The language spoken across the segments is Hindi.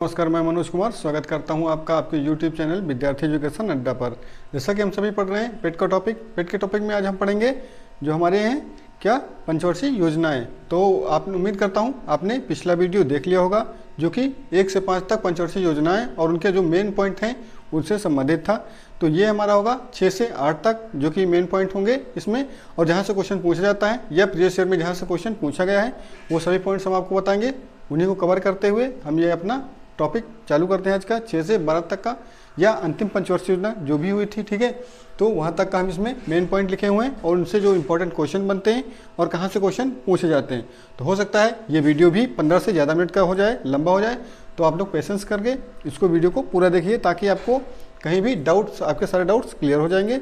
नमस्कार, मैं मनोज कुमार स्वागत करता हूं आपका आपके YouTube चैनल विद्यार्थी एजुकेशन अड्डा पर। जैसा कि हम सभी पढ़ रहे हैं पेट के टॉपिक में आज हम पढ़ेंगे जो हमारे हैं क्या पंचवर्षीय योजनाएं। तो आप उम्मीद करता हूं आपने पिछला वीडियो देख लिया होगा जो कि 1 से 5 तक पंचवर्षीय योजनाएं और उनके जो मेन पॉइंट हैं उनसे संबंधित था। तो ये हमारा होगा 6 से 8 तक जो कि मेन पॉइंट होंगे इसमें, और जहाँ से क्वेश्चन पूछा जाता है या प्रीवियस ईयर में जहाँ से क्वेश्चन पूछा गया है वो सभी पॉइंट्स हम आपको बताएंगे। उन्हीं को कवर करते हुए हम ये अपना टॉपिक चालू करते हैं आज का 6 से 12 तक का, या अंतिम पंचवर्षीय योजना जो भी हुई थी, ठीक है। तो वहाँ तक का हम इसमें मेन पॉइंट लिखे हुए हैं और उनसे जो इंपॉर्टेंट क्वेश्चन बनते हैं और कहाँ से क्वेश्चन पूछे जाते हैं। तो हो सकता है ये वीडियो भी 15 से ज़्यादा मिनट का हो जाए, लंबा हो जाए, तो आप लोग पेशेंस करके इसको वीडियो को पूरा देखिए ताकि आपको कहीं भी डाउट्स, आपके सारे डाउट्स क्लियर हो जाएंगे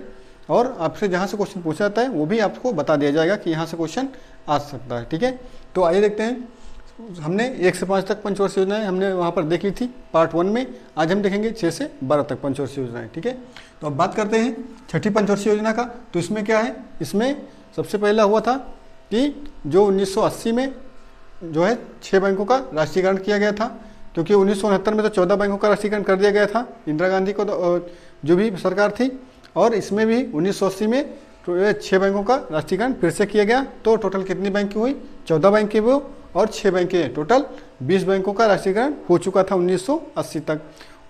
और आपसे जहाँ से क्वेश्चन पूछा जाता है वो भी आपको बता दिया जाएगा कि यहाँ से क्वेश्चन आ सकता है, ठीक है। तो आइए देखते हैं, हमने 1 से 5 तक पंचवर्षीय योजनाएं हमने वहाँ पर देख ली थी पार्ट 1 में। आज हम देखेंगे 6 से 12 तक पंचवर्षीय योजनाएं, ठीक है। तो अब बात करते हैं छठी पंचवर्षीय योजना का। तो इसमें क्या है, इसमें सबसे पहला हुआ था कि जो 1980 में जो है 6 बैंकों का राष्ट्रीयकरण किया गया था, क्योंकि 1969 में तो 14 बैंकों का राष्ट्रीयकरण कर दिया गया था इंदिरा गांधी को जो भी सरकार थी, और इसमें भी 1980 में 6 बैंकों का राष्ट्रीयकरण फिर से किया गया। तो टोटल कितनी बैंक की हुई, 14 बैंक की वो और 6 बैंकें, टोटल 20 बैंकों का राष्ट्रीयकरण हो चुका था 1980 तक।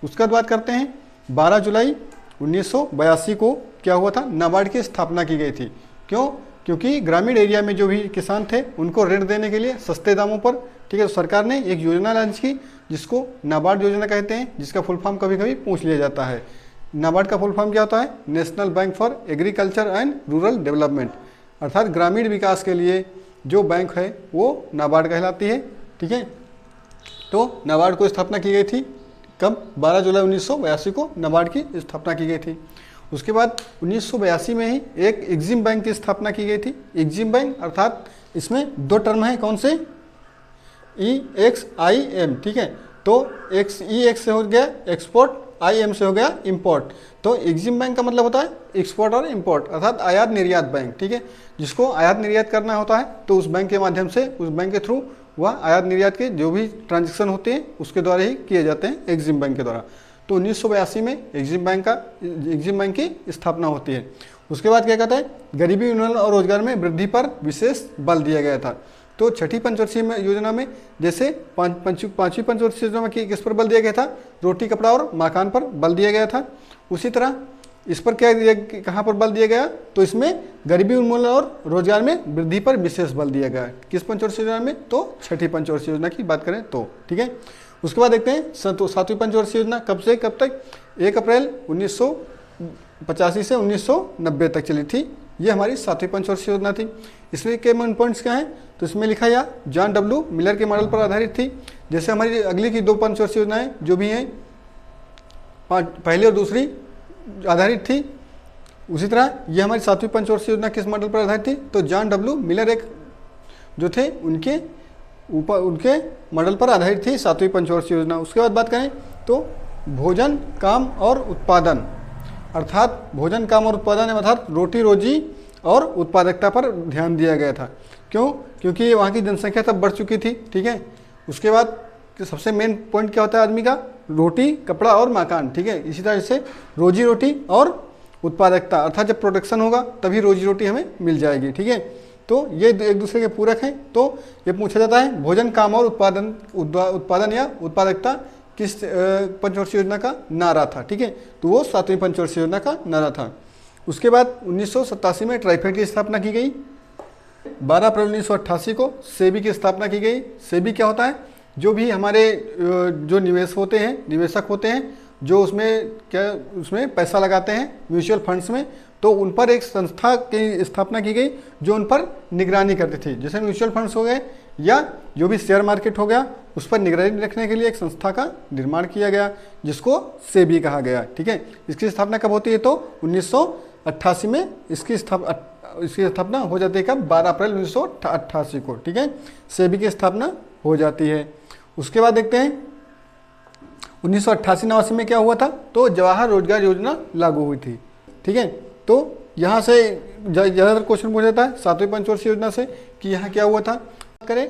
उसके बाद बात करते हैं 12 जुलाई 1982 को क्या हुआ था, नाबार्ड की स्थापना की गई थी। क्यों? क्योंकि ग्रामीण एरिया में जो भी किसान थे उनको ऋण देने के लिए सस्ते दामों पर, ठीक है, तो सरकार ने एक योजना लॉन्च की जिसको नाबार्ड योजना कहते हैं, जिसका फुल फॉर्म कभी कभी पूछ लिया जाता है। नाबार्ड का फुल फॉर्म क्या होता है, national bank for agriculture and rural development, अर्थात ग्रामीण विकास के लिए जो बैंक है वो नाबार्ड कहलाती है, ठीक है। तो नाबार्ड को स्थापना की गई थी कब, 12 जुलाई 1982 को नाबार्ड की स्थापना की गई थी। उसके बाद 1982 में ही एक एग्जिम बैंक की स्थापना की गई थी। एग्जिम बैंक अर्थात इसमें 2 टर्म है, कौन से, EXIM, ठीक है। तो EX से हो गया एक्सपोर्ट, IM से हो गया इंपोर्ट। तो एग्जिम बैंक का मतलब होता है एक्सपोर्ट और इंपोर्ट, अर्थात आयात निर्यात बैंक, ठीक है। जिसको आयात निर्यात करना होता है तो उस बैंक के माध्यम से, उस बैंक के थ्रू वह आयात निर्यात के जो भी ट्रांजेक्शन होते हैं उसके द्वारा ही किए जाते हैं, एग्जिम बैंक के द्वारा। तो 1982 में एग्जिम बैंक की स्थापना होती है। उसके बाद क्या कहता है, गरीबी उन्मूलन और रोजगार में वृद्धि पर विशेष बल दिया गया था। तो छठी पंचवर्षीय योजना में जैसे पांचवी पंचवर्षीय योजना में किस पर बल दिया गया था, रोटी कपड़ा और मकान पर बल दिया गया था। उसी तरह इस पर क्या कहाँ पर बल दिया गया, तो इसमें गरीबी उन्मूलन और रोजगार में वृद्धि पर विशेष बल दिया गया। किस पंचवर्षीय योजना में, तो छठी पंचवर्षीय योजना की बात करें तो, ठीक है। उसके बाद देखते हैं 7वीं पंचवर्षीय योजना कब से कब तक, 1 अप्रैल 1985 से 1990 तक चली थी। ये हमारी 7वीं पंचवर्षीय योजना थी। इसमें के मेन पॉइंट्स क्या हैं, तो इसमें लिखा या जॉन डब्ल्यू मिलर के मॉडल पर आधारित थी। जैसे हमारी अगली की 2 पंचवर्षीय योजनाएं जो भी हैं, पहली और दूसरी आधारित थी, उसी तरह ये हमारी 7वीं पंचवर्षीय योजना किस मॉडल पर आधारित थी, तो जॉन डब्ल्यू मिलर एक जो थे उनके मॉडल पर आधारित थी 7वीं पंचवर्षीय योजना। उसके बाद बात करें तो भोजन काम और उत्पादन, अर्थात भोजन काम और उत्पादन अर्थात रोटी रोजी और उत्पादकता पर ध्यान दिया गया था। क्यों? क्योंकि वहाँ की जनसंख्या तब बढ़ चुकी थी, ठीक है। उसके बाद सबसे मेन पॉइंट क्या होता है आदमी का, रोटी कपड़ा और मकान, ठीक है। इसी तरह से रोजी रोटी और उत्पादकता, अर्थात जब प्रोडक्शन होगा तभी रोजी रोटी हमें मिल जाएगी, ठीक है। तो ये एक दूसरे के पूरक हैं। तो ये पूछा जाता है भोजन काम और उत्पादन या उत्पादकता किस पंचवर्षीय योजना का नारा था, ठीक है। तो वो 7वीं पंचवर्षीय योजना का नारा था। उसके बाद 1987 में ट्राइफेड की स्थापना की गई। 12 अप्रैल 1988 को सेबी की स्थापना की गई। सेबी क्या होता है, जो भी हमारे जो निवेशक होते हैं जो उसमें पैसा लगाते हैं म्यूचुअल फंड्स में, तो उन पर एक संस्था की स्थापना की गई जो उन पर निगरानी करती थी। जैसे म्यूचुअल फंड्स हो गए या जो भी शेयर मार्केट हो गया, उस पर निगरानी रखने के लिए एक संस्था का निर्माण किया गया जिसको सेबी कहा गया, ठीक है। इसकी स्थापना कब होती है, तो 1988 में इसकी स्थापना हो जाती है। कब? 12 अप्रैल 1988 को, ठीक है, सेबी की स्थापना हो जाती है। उसके बाद देखते हैं 1988-89 में क्या हुआ था, तो जवाहर रोजगार योजना लागू हुई थी, ठीक है। तो यहाँ से ज़्यादातर क्वेश्चन पूछा जाता है 7वीं पंचवर्षीय योजना से कि यहाँ क्या हुआ था। करें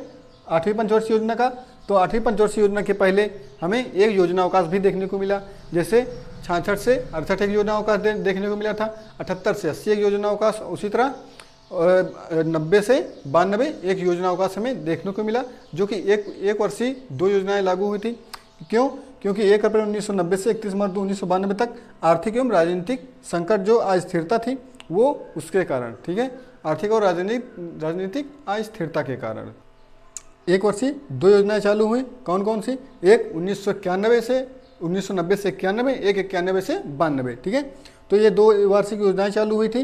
8वीं पंचवर्षीय योजना का, तो 8वीं पंचवर्षीय योजना के पहले हमें एक योजना अवकाश भी देखने को मिला, जैसे 66 से 68 एक योजना अवकाश देखने को मिला था, 78 से 80 एक योजना अवकाश, उसी तरह 90 से 92 एक योजना अवकाश हमें देखने को मिला, जो कि एक वर्षीय 2 योजनाएं लागू हुई थी। क्यों? क्योंकि 1 अप्रैल 1990 से 31 मार्च 1992 तक आर्थिक एवं राजनीतिक संकट जो अस्थिरता थी वो उसके कारण, ठीक है, आर्थिक और राजनीतिक अस्थिरता के कारण एक वर्षीय 2 योजनाएं चालू हुई। कौन कौन सी? एक 1991 से 1990 से 91, एक 91 से 92, ठीक है। तो ये 2 वार्षिक योजनाएं चालू हुई थी।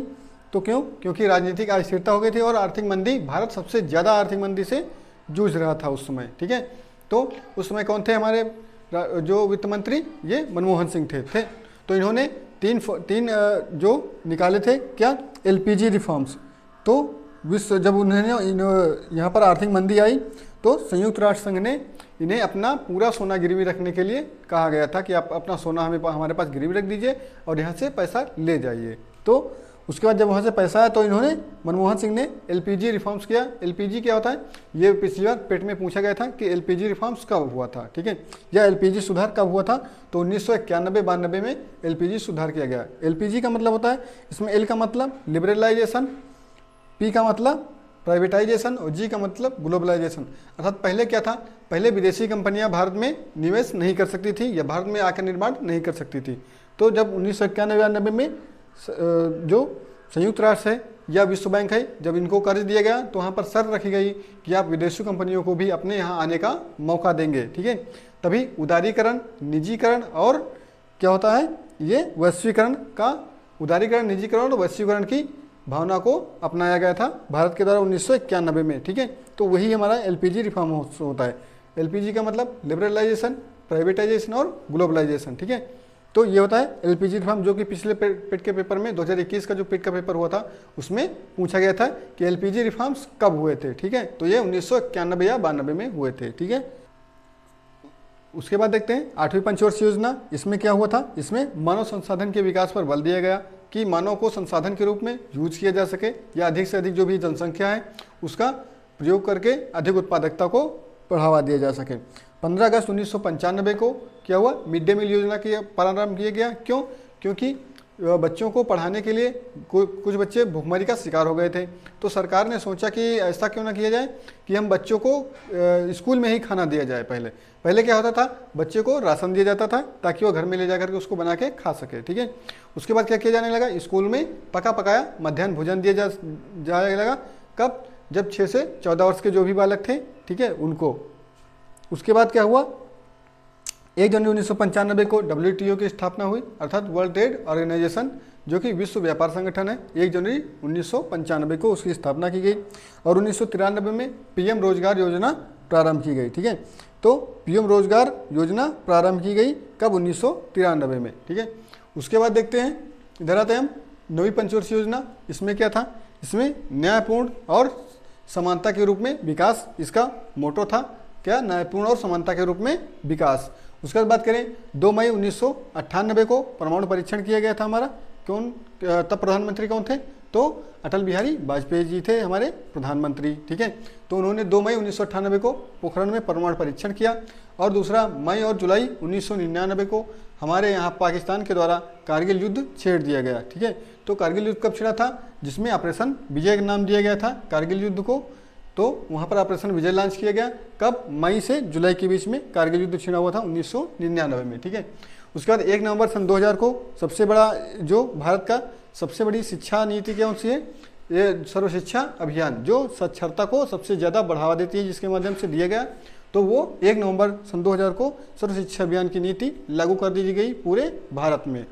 तो क्यों? क्योंकि राजनीतिक अस्थिरता हो गई थी और आर्थिक मंदी, भारत सबसे ज़्यादा आर्थिक मंदी से जूझ रहा था उस समय, ठीक है। तो उस समय कौन थे हमारे जो वित्त मंत्री? ये मनमोहन सिंह थे। तो इन्होंने तीन जो निकाले थे क्या? LPG reforms. तो विश्व जब उन्होंने यहाँ पर आर्थिक मंदी आई तो संयुक्त राष्ट्र संघ ने इन्हें अपना पूरा सोना गिरवी रखने के लिए कहा गया था कि आप अपना सोना हमारे पास गिरवी रख दीजिए और यहाँ से पैसा ले जाइए। तो उसके बाद जब वहाँ से पैसा आया तो इन्होंने, मनमोहन सिंह ने एलपीजी रिफॉर्म्स किया। एलपीजी क्या होता है? ये पिछली बार पेट में पूछा गया था कि एलपीजी रिफॉर्म्स कब हुआ था, ठीक है, या एलपीजी सुधार कब हुआ था? तो 1991-92 में एलपीजी सुधार किया गया। एलपीजी का मतलब होता है, इसमें एल का मतलब लिबरलाइजेशन, पी का मतलब प्राइवेटाइजेशन और जी का मतलब ग्लोबलाइजेशन। अर्थात पहले क्या था? पहले विदेशी कंपनियां भारत में निवेश नहीं कर सकती थी या भारत में आकर निर्माण नहीं कर सकती थी। तो जब 1991-92 में जो संयुक्त राष्ट्र है या विश्व बैंक है, जब इनको कर्ज दिया गया तो वहाँ पर शर्त रखी गई कि आप विदेशी कंपनियों को भी अपने यहाँ आने का मौका देंगे, ठीक है। तभी उदारीकरण, निजीकरण और क्या होता है, ये वैश्वीकरण का, उदारीकरण, निजीकरण और वैश्वीकरण की भावना को अपनाया गया था भारत के द्वारा 1991 में, ठीक है। तो वही हमारा एलपीजी रिफॉर्म होता है। एलपीजी का मतलब लिबरलाइजेशन, प्राइवेटाइजेशन और ग्लोबलाइजेशन, ठीक है। तो ये होता है एलपीजी रिफॉर्म, जो कि पिछले पेट के पेपर में 2021 का जो पेट का पेपर हुआ था उसमें पूछा गया था कि एलपीजी रिफॉर्म्स कब हुए थे, ठीक है। तो ये 1991 या 92 में हुए थे, ठीक है। उसके बाद देखते हैं 8वीं पंचवर्षीय योजना। इसमें क्या हुआ था? इसमें मानव संसाधन के विकास पर बल दिया गया कि मानव को संसाधन के रूप में यूज किया जा सके या अधिक से अधिक जो भी जनसंख्या है उसका प्रयोग करके अधिक उत्पादकता को बढ़ावा दिया जा सके। 15 अगस्त 1995 को क्या हुआ? मिड डे मील योजना की प्रारंभ किया गया। क्यों? क्योंकि बच्चों को पढ़ाने के लिए कुछ बच्चे भूखमरी का शिकार हो गए थे। तो सरकार ने सोचा कि ऐसा क्यों ना किया जाए कि हम बच्चों को स्कूल में ही खाना दिया जाए। पहले क्या होता था? बच्चे को राशन दिया जाता था ताकि वो घर में ले जाकर के उसको बना के खा सके, ठीक है। उसके बाद क्या किया जाने लगा? स्कूल में पका पकाया मध्याह्न भोजन दिया जाने लगा। कब? जब 6 से 14 वर्ष के जो भी बालक थे, ठीक है, उनको। उसके बाद क्या हुआ? 1 जनवरी 1995 को WTO की स्थापना हुई, अर्थात वर्ल्ड ट्रेड ऑर्गेनाइजेशन, जो कि विश्व व्यापार संगठन है। 1 जनवरी 1995 को उसकी स्थापना की गई और 1993 में PM रोजगार योजना प्रारंभ की गई, ठीक है। तो PM रोजगार योजना प्रारंभ की गई कब? 1993 में, ठीक है। उसके बाद देखते हैं, इधर आते हैं हम 9वीं पंचवर्षीय योजना। इसमें क्या था? इसमें न्यायपूर्ण और समानता के रूप में विकास, इसका मोटो था। क्या? न्यायपूर्ण और समानता के रूप में विकास। उसके बाद बात करें 2 मई 1998 को परमाणु परीक्षण किया गया था हमारा। कौन तब प्रधानमंत्री कौन थे? तो अटल बिहारी वाजपेयी जी थे हमारे प्रधानमंत्री, ठीक है। तो उन्होंने 2 मई 1998 को पोखरण में परमाणु परीक्षण किया और दूसरा मई और जुलाई 1999 को हमारे यहाँ पाकिस्तान के द्वारा कारगिल युद्ध छेड़ दिया गया, ठीक है। तो कारगिल युद्ध कब छिड़ा था? जिसमें ऑपरेशन विजय का नाम दिया गया था कारगिल युद्ध को। तो वहाँ पर ऑपरेशन विजय लॉन्च किया गया कब? मई से जुलाई के बीच में कारगिल युद्ध छिड़ा हुआ था 1999 में, ठीक है। उसके बाद 1 नवंबर सन 2000 को सबसे बड़ा जो भारत का सबसे बड़ी शिक्षा नीति कौन सी है? ये सर्व शिक्षा अभियान, जो साक्षरता को सबसे ज़्यादा बढ़ावा देती है, जिसके माध्यम से दिया गया। तो वो 1 नवंबर सन 2000 को सर्व शिक्षा अभियान की नीति लागू कर दी गई पूरे भारत में।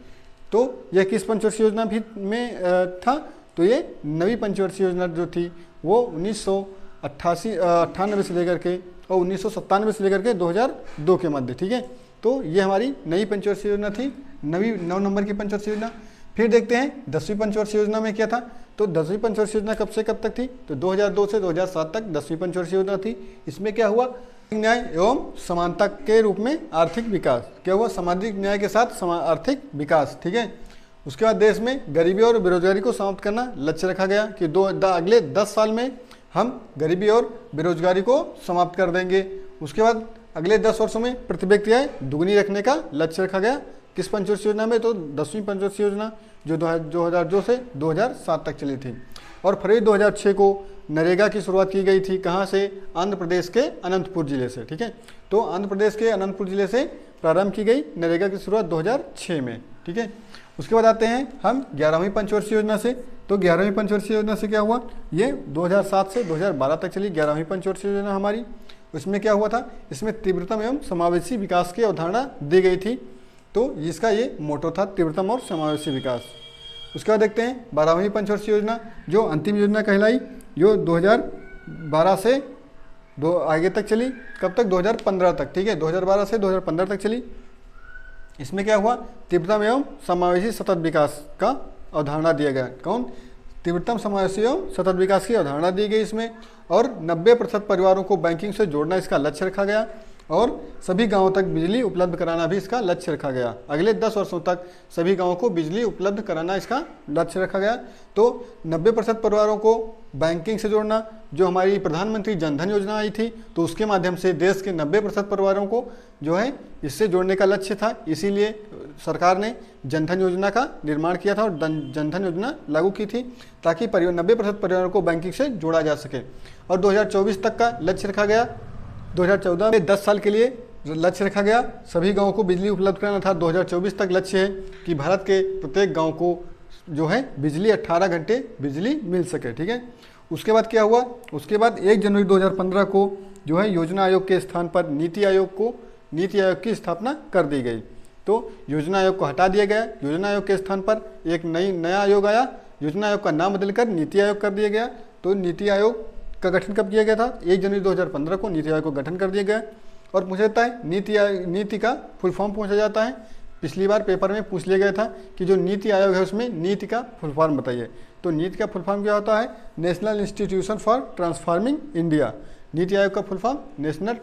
तो यह किस पंचवर्षीय योजना भी में था? तो ये 9वीं पंचवर्षीय योजना जो थी वो 1998 से लेकर के और 1997 से लेकर के 2002 के मध्य, ठीक है। तो ये हमारी नई पंचवर्षीय योजना थी, 9 नंबर की पंचवर्षीय योजना। फिर देखते हैं 10वीं पंचवर्षीय योजना में क्या था। तो 10वीं पंचवर्षीय योजना कब से कब तक थी? तो 2002 से 2007 तक 10वीं पंचवर्षीय योजना थी। इसमें क्या हुआ? न्याय एवं समानता के रूप में आर्थिक विकास। क्या हुआ? सामाजिक न्याय के साथ आर्थिक विकास, ठीक है। उसके बाद देश में गरीबी और बेरोजगारी को समाप्त करना लक्ष्य रखा गया कि अगले 10 साल में हम गरीबी और बेरोजगारी को समाप्त कर देंगे। उसके बाद अगले 10 वर्षों में प्रति व्यक्ति आय दुगनी रखने का लक्ष्य रखा गया। किस पंचवर्षीय योजना में? तो 10वीं पंचवर्षीय योजना जो 2002 से 2007 तक चली थी। और फरवरी 2006 को नरेगा की शुरुआत की गई थी। कहाँ से? आंध्र प्रदेश के अनंतपुर जिले से। ठीक है, तो आंध्र प्रदेश के अनंतपुर जिले से प्रारंभ की गई नरेगा की शुरुआत 2006 में। ठीक है, उसके बाद आते हैं हम 11वीं पंचवर्षीय योजना से। तो 11वीं पंचवर्षीय योजना से क्या हुआ? ये 2007 से 2012 तक चली 11वीं पंचवर्षीय योजना हमारी। उसमें क्या हुआ था? इसमें तीव्रतम एवं समावेशी विकास की अवधारणा दी गई थी। तो इसका ये मोटो था, तीव्रतम और समावेशी विकास। उसके बाद देखते हैं 12वीं पंचवर्षीय योजना, जो अंतिम योजना कहलाई, जो 2012 से आगे तक चली। कब तक? 2015 तक। ठीक है, 2012 से 2015 तक चली। इसमें क्या हुआ? तीव्रतम एवं समावेशी सतत विकास का अवधारणा दिया गया। कौन? तीव्रतम समावेशी एवं सतत विकास की अवधारणा दी गई इसमें। और 90% परिवारों को बैंकिंग से जोड़ना इसका लक्ष्य रखा गया। और सभी गांवों तक बिजली उपलब्ध कराना भी इसका लक्ष्य रखा गया। अगले 10 वर्षों तक सभी गांवों को बिजली उपलब्ध कराना इसका लक्ष्य रखा गया। तो 90% परिवारों को बैंकिंग से जोड़ना, जो हमारी प्रधानमंत्री जनधन योजना आई थी, तो उसके माध्यम से देश के 90% परिवारों को जो है इससे जोड़ने का लक्ष्य था। इसीलिए सरकार ने जनधन योजना का निर्माण किया था और जनधन योजना लागू की थी, ताकि 90% परिवारों को बैंकिंग से जोड़ा जा सके। और 2024 तक का लक्ष्य रखा गया। 2014 में 10 साल के लिए लक्ष्य रखा गया, सभी गांवों को बिजली उपलब्ध कराना था। 2024 तक लक्ष्य है कि भारत के प्रत्येक गांव को जो है बिजली 18 घंटे बिजली मिल सके। ठीक है, उसके बाद क्या हुआ? उसके बाद 1 जनवरी 2015 को जो है योजना आयोग के स्थान पर नीति आयोग की स्थापना कर दी गई। तो योजना आयोग को हटा दिया गया। योजना आयोग के स्थान पर एक नया आयोग आया। योजना आयोग का नाम बदलकर नीति आयोग कर दिया गया। तो नीति आयोग का गठन कब किया गया था? 1 जनवरी 2015 को नीति आयोग को गठन कर दिया गया। और पूछा जाता है नीति का फुल फॉर्म पूछा जाता है। पिछली बार पेपर में पूछ लिया गया था कि जो नीति आयोग है उसमें नीति का फुल फॉर्म बताइए। तो नीति का फुल फॉर्म क्या होता है? National institution for transforming India. NITI Aayog का full form national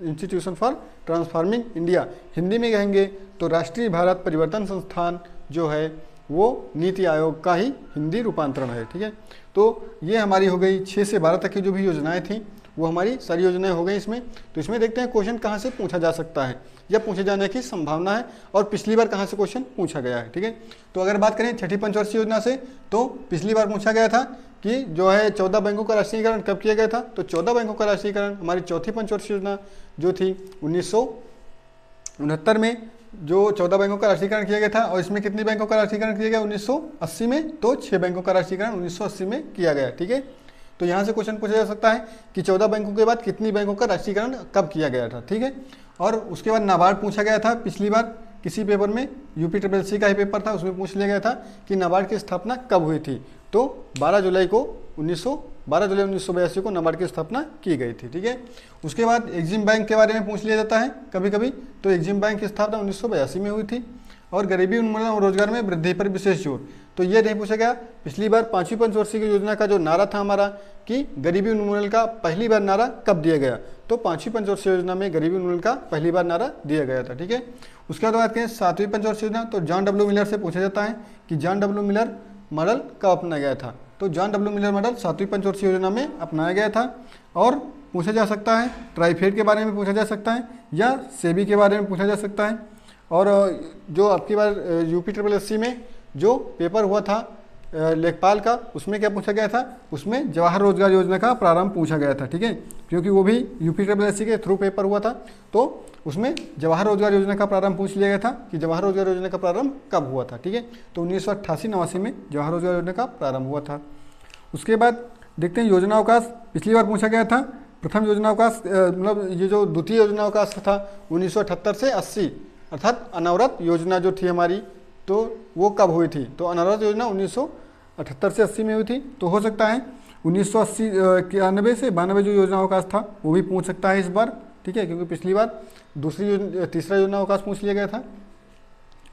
institution for transforming India. Hindi में कहेंगे तो राष्ट्रीय भारत परिवर्तन संस्थान जो है वो नीति आयोग का ही हिंदी रूपांतरण है। ठीक है, तो ये हमारी हो गई 6 से 12 तक की जो भी योजनाएं थी वो हमारी सारी योजनाएं हो गई इसमें। तो इसमें देखते हैं क्वेश्चन कहाँ से पूछा जा सकता है या पूछे जाने की संभावना है, और पिछली बार कहाँ से क्वेश्चन पूछा गया है। ठीक है, तो अगर बात करें 6ठी पंचवर्षीय योजना से, तो पिछली बार पूछा गया था कि जो है 14 बैंकों का राष्ट्रीयकरण कब किया गया था? तो 14 बैंकों का राष्ट्रीयकरण हमारी चौथी पंचवर्षीय योजना जो थी 1969 में जो 14 बैंकों का राष्ट्रीयकरण किया गया था। और इसमें कितनी बैंकों का राष्ट्रीयकरण किया गया? 1980 में। तो 6 बैंकों का राष्ट्रीयकरण 1980 में किया गया। ठीक है, तो यहाँ से क्वेश्चन पूछा जा सकता है कि 14 बैंकों के बाद कितनी बैंकों का राष्ट्रीयकरण कब किया गया था। ठीक है, और उसके बाद नाबार्ड पूछा गया था पिछली बार किसी पेपर में, UPSSC का ही पेपर था, उसमें पूछ लिया गया था कि नाबार्ड की स्थापना कब हुई थी। तो 12 जुलाई 1982 को नाबार्ड की स्थापना की गई थी। ठीक है, उसके बाद एग्जिम बैंक के बारे में पूछ लिया जाता है कभी कभी। तो एग्जिम बैंक की स्थापना 1982 में हुई थी। और गरीबी उन्मूलन और रोजगार में वृद्धि पर विशेष जोर, तो ये नहीं पूछा गया। पिछली बार 5वीं पंचवर्षीय की योजना का जो नारा था हमारा कि गरीबी उन्मूलन का पहली बार नारा कब दिया गया? तो 5वीं पंचवर्षीय योजना में गरीबी उन्मूलन का पहली बार नारा दिया गया था। ठीक है, उसके बाद बात करें 7वीं पंचवर्षीय योजना, तो जॉन डब्ल्यू मिलर से पूछा जाता है कि जॉन डब्ल्यू मिलर मॉडल कब अपनाया गया था? तो जॉन डब्ल्यू मिलर मॉडल 7वीं पंचवर्षीय योजना में अपनाया गया था। और पूछा जा सकता है ट्राइफेड के बारे में पूछा जा सकता है या सेबी के बारे में पूछा जा सकता है। और जो आपकी बार UPSSC में जो पेपर हुआ था लेखपाल का, उसमें क्या पूछा गया था? उसमें जवाहर रोजगार योजना का प्रारंभ पूछा गया था। ठीक है, क्योंकि वो भी UPSSC के थ्रू पेपर हुआ था, तो उसमें जवाहर रोजगार योजना का प्रारंभ पूछ लिया गया था कि जवाहर रोजगार योजना का प्रारंभ कब हुआ था। ठीक है, तो 1988-89 में जवाहर रोजगार योजना का प्रारंभ हुआ था। उसके बाद देखते हैं योजना अवकाश, पिछली बार पूछा गया था। प्रथम योजना अवकाश मतलब ये जो द्वितीय योजना अवकाश था 1978 से 80, अर्थात अनवरत योजना जो थी हमारी, तो वो कब हुई थी? तो अनवरत योजना 1978 से 80 में हुई थी। तो हो सकता है 1991 से 92 जो योजना अवकाश था वो भी पूछ सकता है इस बार। ठीक है, क्योंकि पिछली बार तीसरा योजना अवकाश पूछ लिया गया था।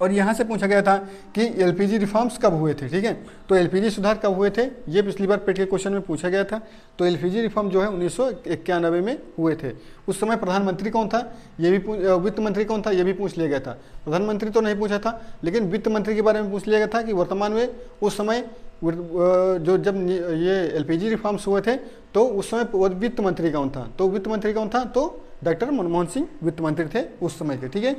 और यहाँ से पूछा गया था कि एलपीजी रिफॉर्म्स कब हुए थे, ठीक है। तो एलपीजी सुधार कब हुए थे, ये पिछली बार पेट के क्वेश्चन में पूछा गया था। तो एलपीजी रिफॉर्म जो है 1991 में हुए थे। उस समय प्रधानमंत्री कौन था, ये भी वित्त मंत्री कौन था, ये भी पूछ लिया गया था। प्रधानमंत्री तो नहीं पूछा था, लेकिन वित्त मंत्री के बारे में पूछ लिया गया था कि वर्तमान में उस समय जो जब ये एलपीजी रिफॉर्म्स हुए थे तो उस समय वित्त मंत्री कौन था। तो वित्त मंत्री कौन था, तो डॉक्टर मनमोहन सिंह वित्त मंत्री थे उस समय के, ठीक है।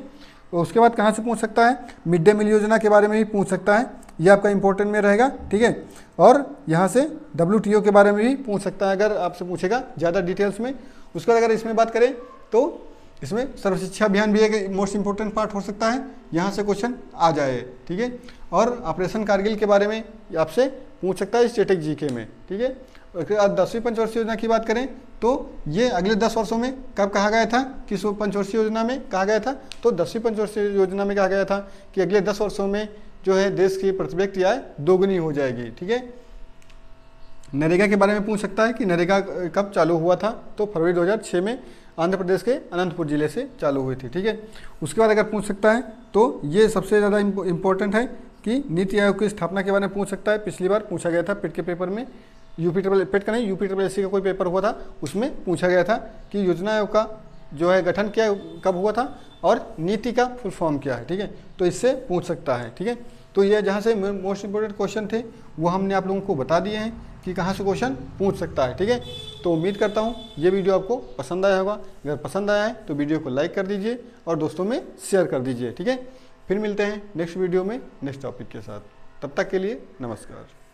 तो उसके बाद कहाँ से पूछ सकता है, मिड डे मील योजना के बारे में भी पूछ सकता है, ये आपका इंपॉर्टेंट में रहेगा, ठीक है। और यहाँ से WTO के बारे में भी पूछ सकता है अगर आपसे पूछेगा ज़्यादा डिटेल्स में। उसके बाद अगर इसमें बात करें तो इसमें सर्व शिक्षा अभियान भी एक मोस्ट इंपॉर्टेंट पार्ट हो सकता है, यहाँ से क्वेश्चन आ जाए, ठीक है। और ऑपरेशन कारगिल के बारे में आपसे पूछ सकता है स्टैटिक जीके में, ठीक है। उसके बाद 10वीं पंचवर्षीय योजना की बात करें तो ये अगले 10 वर्षों में कब कहा गया था, किस पंचवर्षीय योजना में कहा गया था, तो 10वीं पंचवर्षीय योजना में कहा गया था कि अगले 10 वर्षों में जो है देश की प्रति व्यक्ति आय दोगुनी हो जाएगी, ठीक है। नरेगा के बारे में पूछ सकता है कि नरेगा कब चालू हुआ था, तो फरवरी 2006 में आंध्र प्रदेश के अनंतपुर जिले से चालू हुई थी, ठीक है। उसके बाद अगर पूछ सकता है तो ये सबसे ज़्यादा इंपॉर्टेंट है कि नीति आयोग की स्थापना के बारे में पूछ सकता है। पिछली बार पूछा गया था पेट के पेपर में, पेट का नहीं UPSSC का कोई पेपर हुआ था, उसमें पूछा गया था कि योजना आयोग का जो है गठन क्या कब हुआ था और नीति का फुल फॉर्म क्या है, ठीक है। तो इससे पूछ सकता है, ठीक है। तो ये जहाँ से मोस्ट इंपोर्टेंट क्वेश्चन थे वो हमने आप लोगों को बता दिए हैं कि कहाँ से क्वेश्चन पूछ सकता है, ठीक है। तो उम्मीद करता हूँ ये वीडियो आपको पसंद आया होगा। अगर पसंद आया है तो वीडियो को लाइक कर दीजिए और दोस्तों में शेयर कर दीजिए, ठीक है। फिर मिलते हैं नेक्स्ट वीडियो में नेक्स्ट टॉपिक के साथ। तब तक के लिए नमस्कार।